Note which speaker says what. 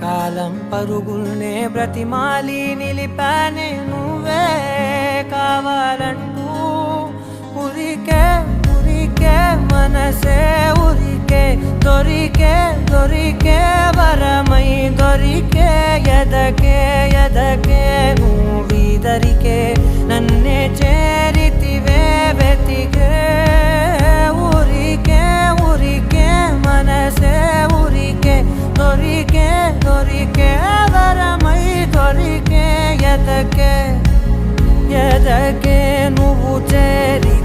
Speaker 1: కాలం పరుగుల్నే బ్రతిమాలి నిలిపానే నువ్వే కావాలంటూ ఉరికే ఉరికే మనసే ఉరికే దొరికే దొరికే వరమై దొరికే ఎదకే ఎదకే నువ్వీదరికే నన్నే చేరితివే వెతికే ఉరికే ఉరికే మనసే ఉరికే దొరికే దొరికే వరమై దొరికే ఎదకే ఎదకే నువ్వు చేరి